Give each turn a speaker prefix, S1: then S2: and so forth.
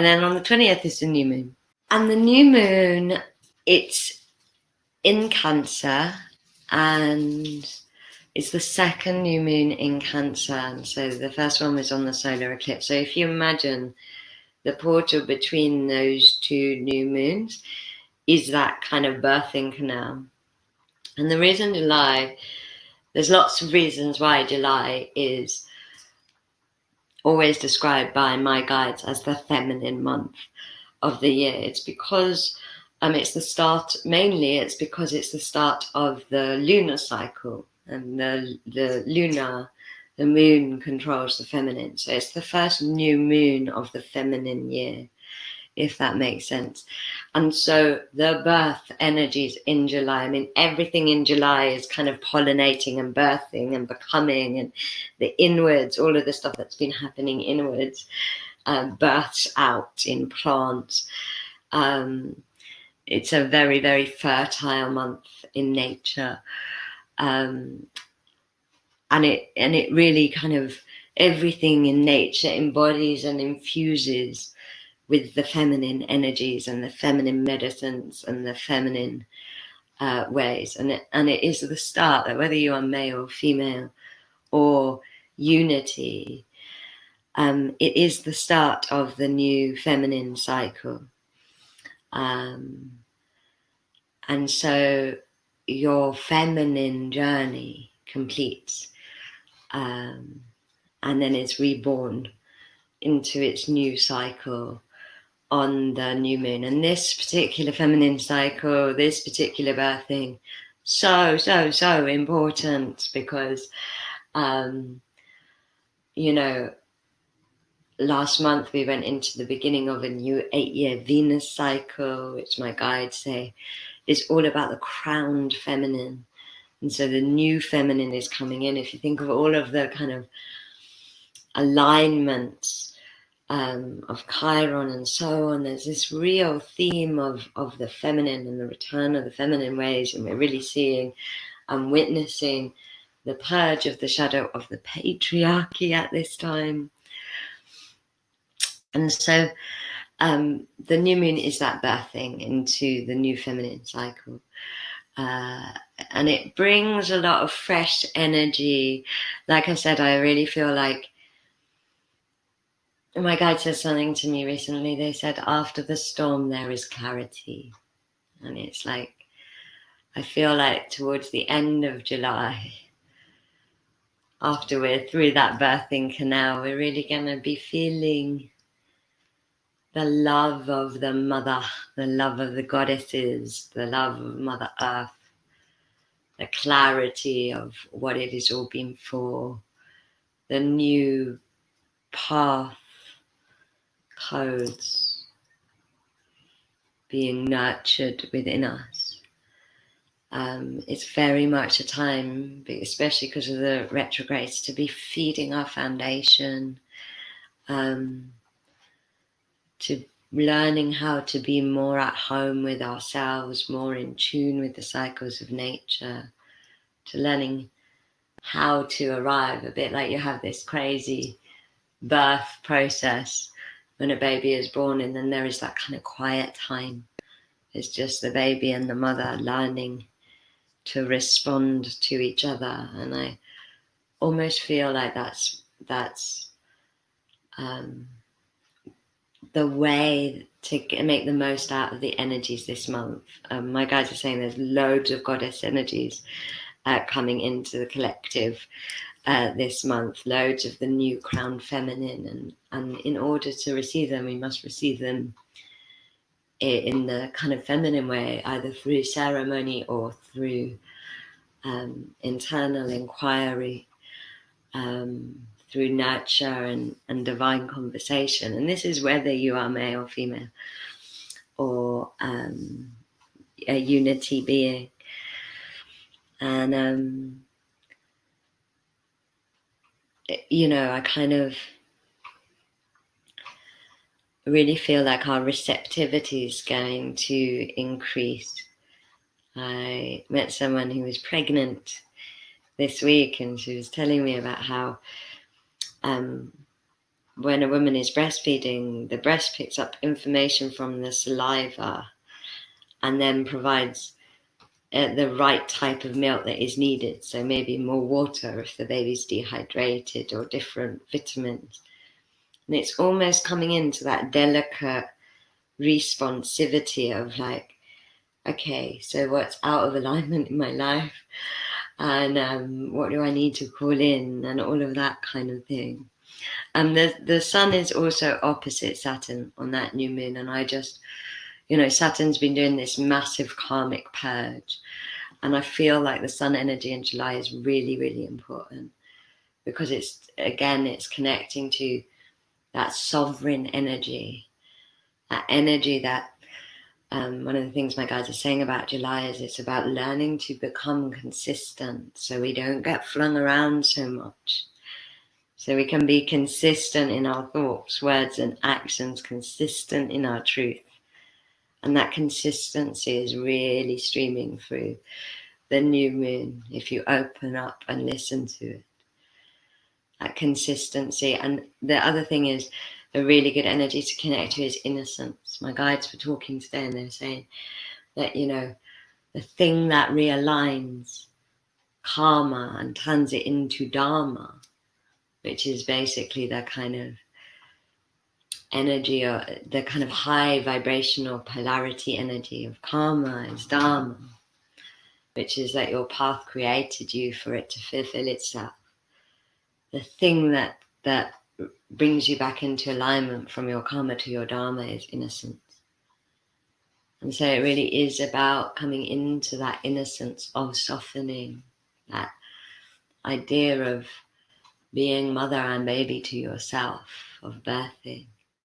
S1: And then on the 20th is the new moon. And the new moon, it's in Cancer, and it's the second new moon in Cancer. And so the first one was on the solar eclipse. So if you imagine the portal between those two new moons is that kind of birthing canal. And the reason July, there's lots of reasons why July is always described by my guides as the feminine month of the year. It's because it's the start, mainly it's because it's the start of the lunar cycle, and the moon controls the feminine. So it's the first new moon of the feminine year, if that makes sense. And so the birth energies in July, I mean, everything in July is kind of pollinating and birthing and becoming, and the inwards, all of the stuff that's been happening inwards, births out in plants. It's a very, very fertile month in nature. And it really kind of, everything in nature embodies and infuses with the feminine energies and the feminine medicines and the feminine ways. And it is the start, that whether you are male or female or unity, it is the start of the new feminine cycle. And so your feminine journey completes, and then it's reborn into its new cycle on the new moon. And this particular feminine cycle, this particular birthing, so important, because last month we went into the beginning of a new 8-year Venus cycle, which my guides say is all about the crowned feminine. And so the new feminine is coming in. If you think of all of the kind of alignments of Chiron and so on, there's this real theme of the feminine and the return of the feminine ways. And we're really seeing and witnessing the purge of the shadow of the patriarchy at this time. And so the new moon is that birthing into the new feminine cycle. And it brings a lot of fresh energy. Like I said, I really feel like, my guide said something to me recently. They said, after the storm, there is clarity. And it's like, I feel like towards the end of July, after we're through that birthing canal, we're really going to be feeling the love of the mother, the love of the goddesses, the love of Mother Earth, the clarity of what it has all been for, the new path, codes being nurtured within us. It's very much a time, especially because of the retrogrades, to be feeding our foundation, to learning how to be more at home with ourselves, more in tune with the cycles of nature, to learning how to arrive, a bit like you have this crazy birth process when a baby is born, and then there is that kind of quiet time. It's just the baby and the mother learning to respond to each other. And I almost feel like that's the way to make the most out of the energies this month. My guides are saying there's loads of goddess energies coming into the collective this month, loads of the new crowned feminine, and in order to receive them, we must receive them in the kind of feminine way, either through ceremony or through internal inquiry, through nurture and divine conversation. And this is whether you are male or female, or a unity being. And I kind of really feel like our receptivity is going to increase. I met someone who was pregnant this week, and she was telling me about how when a woman is breastfeeding, the breast picks up information from the saliva and then provides the right type of milk that is needed. So maybe more water if the baby's dehydrated, or different vitamins. And it's almost coming into that delicate responsivity of like, okay, so what's out of alignment in my life? And what do I need to call in? And all of that kind of thing. And the sun is also opposite Saturn on that new moon. And I just, Saturn's been doing this massive karmic purge. And I feel like the sun energy in July is really, really important, because it's connecting to that sovereign energy, that energy that one of the things my guides are saying about July is it's about learning to become consistent, so we don't get flung around so much. So we can be consistent in our thoughts, words, and actions, consistent in our truth. And that consistency is really streaming through the new moon if you open up and listen to it. That consistency. And the other thing is, the really good energy to connect to is innocence. My guides were talking today and they were saying that, the thing that realigns karma and turns it into dharma, which is basically the kind of energy, or the kind of high vibrational polarity energy of karma is dharma, which is that your path created you for it to fulfill itself. The thing that brings you back into alignment from your karma to your dharma is innocence. And so it really is about coming into that innocence of softening, that idea of being mother and baby to yourself, of birthing.